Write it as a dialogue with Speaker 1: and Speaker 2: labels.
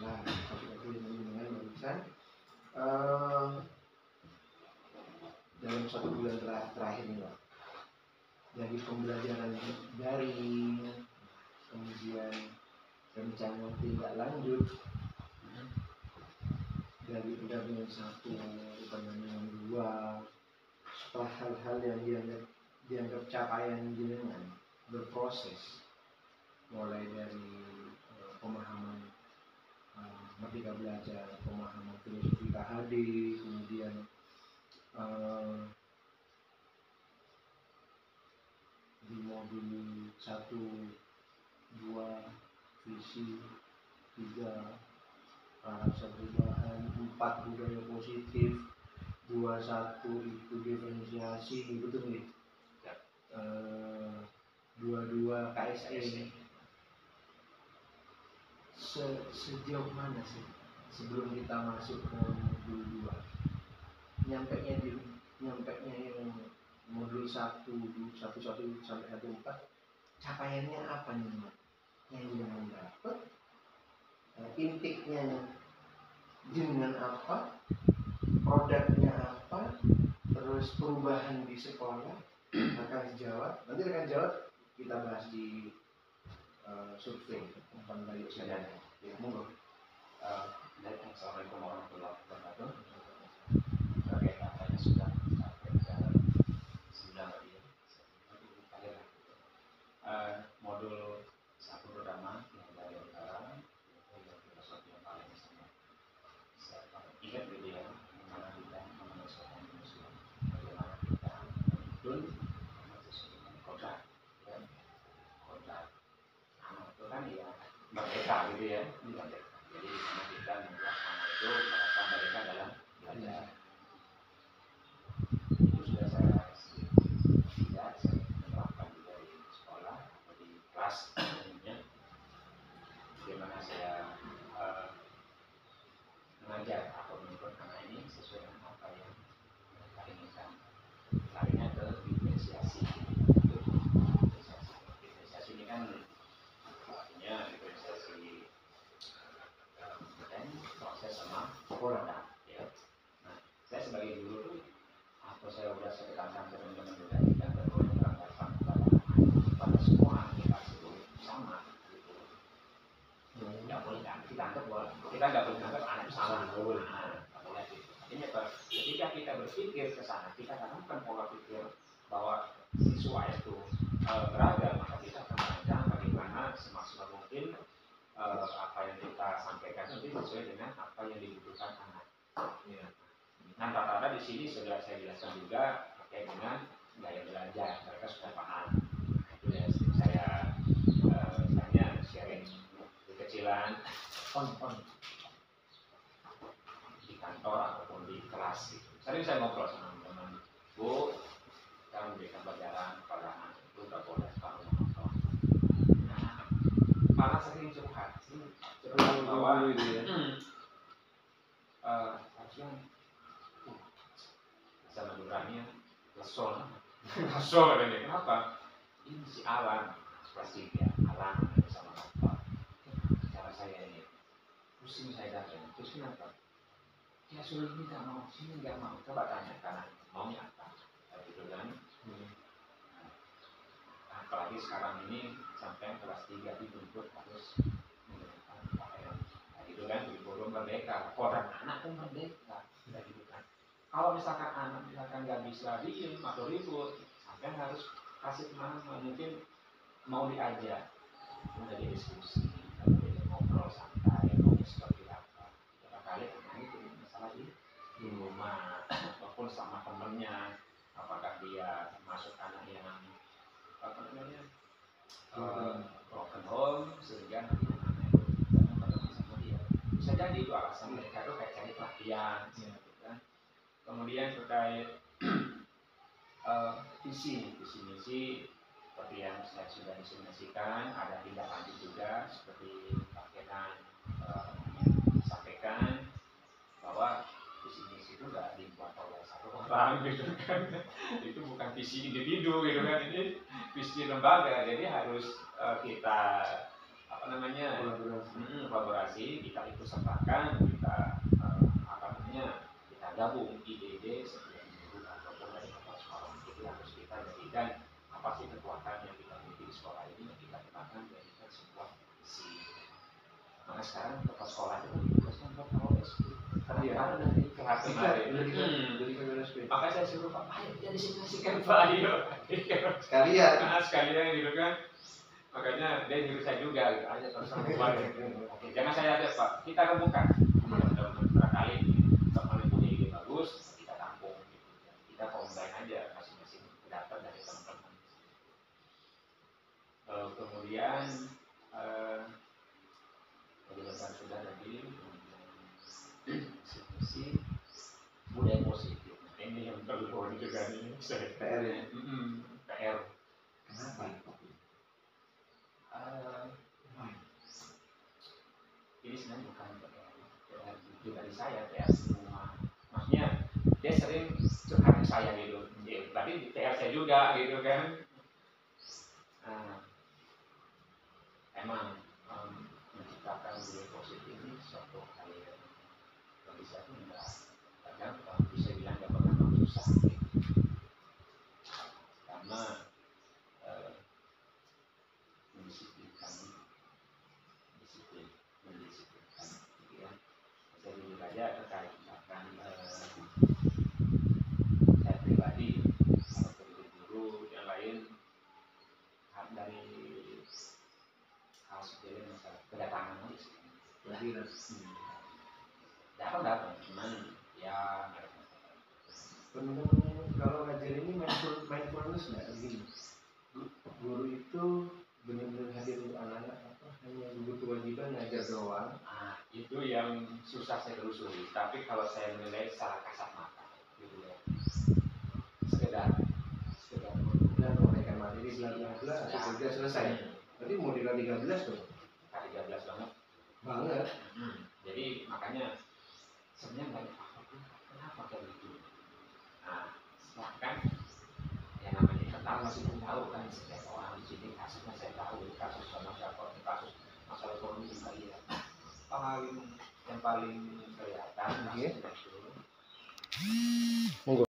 Speaker 1: Nah, seperti dengan barusan dalam 1 bulan terakhir ini, Pak. Jadi pembelajaran daring, kemudian rencana tindak lanjut dari pendampingan 1, pendampingan 2, setelah hal-hal yang dianggap capaian jenengan berproses, mulai dari pemahaman Merdeka Belajar, pemahaman filosofi KHD, kemudian di modul 1, 2, visi, 3, rasa perubahan, 4 budaya positif, 21 itu diferensiasi, betul nih. 22 KSE. Sejauh mana sih sebelum kita masuk ke modul 2? Nyampeknya yang modul 1 sampai 1-4, capaiannya apa nih, Mas? Yang jangan dapat, intiknya dengan apa, produknya apa, terus perubahan di sekolah akan dijawab. Nanti akan jawab kita bahas di survei tentang dari sadar. Ya, monggo.
Speaker 2: Assalamualaikum warahmatullahi wabarakatuh. Terkait katanya sudah sampai ke 9 tadi ya. Modul 1 pertama yang dari utara itu filosofi yang paling sama. Saya ingat gitu ya, bagaimana kita menyelesaikan manusia, bagaimana kita menuntun sesuatu kodrat, ya. Kodrat anak itu kan ya merdeka gitu ya, merdeka. Jadi karena kita membuat anak itu merasa mereka dalam belajar. Itu sudah saya menerapkan juga di sekolah atau di kelas umumnya. Bagaimana saya mengajar atau menuntun anak ini sesuai dengan apa yang mereka inginkan. Larinya ke diferensiasi. Diferensiasi ini kan artinya diferensiasi proses sama produk, ya. Nah, saya sebagai guru tuh atau saya sudah tekankan ke teman-teman juga tidak perlu menerapkan pada semua aplikasi itu sama gitu. Tidak boleh kan kita anggap bahwa kita nggak boleh anggap anak itu sama. Artinya ketika kita berpikir ke sana, kita tanamkan pola pikir bahwa siswa itu beragam, maka kita akan merancang bagaimana semaksimal mungkin apa yang kita sampaikan nanti sesuai dengan apa yang dibutuhkan anak. Ya. Nah, rata-rata di sini sudah saya jelaskan juga terkait dengan gaya belajar, mereka sudah paham. Itu ya saya hanya sharing di kecilan di kantor ataupun di kelas. Gitu. Sering saya ngobrol sama teman-teman, Bu, kita memberikan pelajaran kepada anak itu nggak boleh kalau nonton. Nah, malah sering curhat bahwa harusnya sama duranya lesol katanya. Kenapa? Ini si Alan pasti ya Alan sama apa cara saya ini pusing saya datang terus kenapa dia suruh ini nggak mau sini nggak mau, coba tanya karena maunya apa gitu kan. Apalagi sekarang ini sampai kelas 3 dituntut harus menggunakan pakaian gitu kan, di forum merdeka orang anak pun merdeka gitu kan. Kalau misalkan anak nggak bisa diem atau ribut, sampai harus kasih kemana, mungkin mau diajak, menjadi diskusi, ngobrol santai, mau seperti apa. Barangkali anak itu masalah di rumah ataupun sama temennya, apakah dia masuk anak yang apa namanya broken home sehingga nanti anak itu ketemu sama dia. Bisa jadi itu alasan mereka itu kayak cari perhatian. Kemudian terkait visi misi seperti yang saya sudah disimulasikan, ada tindak lanjut juga seperti Pak Kenan sampaikan bahwa visi misi itu nggak dibuat oleh satu orang gitu kan, itu bukan visi individu gitu kan, ini visi lembaga, jadi harus kita apa namanya
Speaker 1: Kolaborasi.
Speaker 2: kolaborasi, kita ikut sertakan, kita apa namanya, kita gabung ide-ide setiap minggu ataupun dari kepala sekolah. Itu harus kita jadikan apa sih kekuatan yang kita miliki di sekolah ini, yang kita gunakan jadikan sebuah visi. Maka sekarang kepala sekolah itu ditugaskan buat KWSP. Karena
Speaker 1: Iya.
Speaker 2: ada dari PHP kemarin.
Speaker 1: Dari KWSP.
Speaker 2: Maka saya suruh Pak, ayo jadi simulasikan Pak, ayo.
Speaker 1: Sekalian.
Speaker 2: Nah, sekalian gitu kan. Makanya dia nyuruh saya juga gitu, aja terus sama kemarin. Oke, jangan saya ada Pak, kita remukan. Barangkali teman-teman punya ide bagus, kita tampung gitu. Kita combine aja masing-masing data dari teman-teman. Kemudian penjelasan sudah tadi, diskusi budaya positif. Ini yang perlu juga nih saya
Speaker 1: PR ya.
Speaker 2: PR.
Speaker 1: Kenapa?
Speaker 2: Ini sebenarnya bukan PR pribadi saya, PR semua. Maksudnya dia sering curhat ke saya gitu, berarti di PR saya juga gitu kan. Emang menciptakan budaya positif ini suatu hal yang bagi saya itu enggak, kadang bisa bilang enggak pernah susah gitu. Karena mendisiplinkan gitu ya. Saya jujur aja terkait misalkan saya pribadi atau guru yang lain dari hal sepele misalnya kedatangan aja sih. Datang cuman ya
Speaker 1: Teman-teman kalau ngajar ini mindfulness nggak begini. Guru itu benar-benar hadir untuk anak-anak, apa hanya guru kewajiban ngajar doang.
Speaker 2: Itu yang susah saya telusuri. Tapi kalau saya menilai secara kasat mata, gitu ya, sekedar
Speaker 1: Dan mereka materi bla sudah selesai. Berarti model 13 tuh.
Speaker 2: 13 banget.
Speaker 1: Banget.
Speaker 2: Jadi makanya sebenarnya banyak faktor kenapa kayak gitu. Nah, kan yang namanya internal masih belum tahu kan, setiap orang di sini kasusnya saya tahu, kasus sama siapa, kasus masalah ekonomi juga iya. Yang paling kelihatan kasusnya itu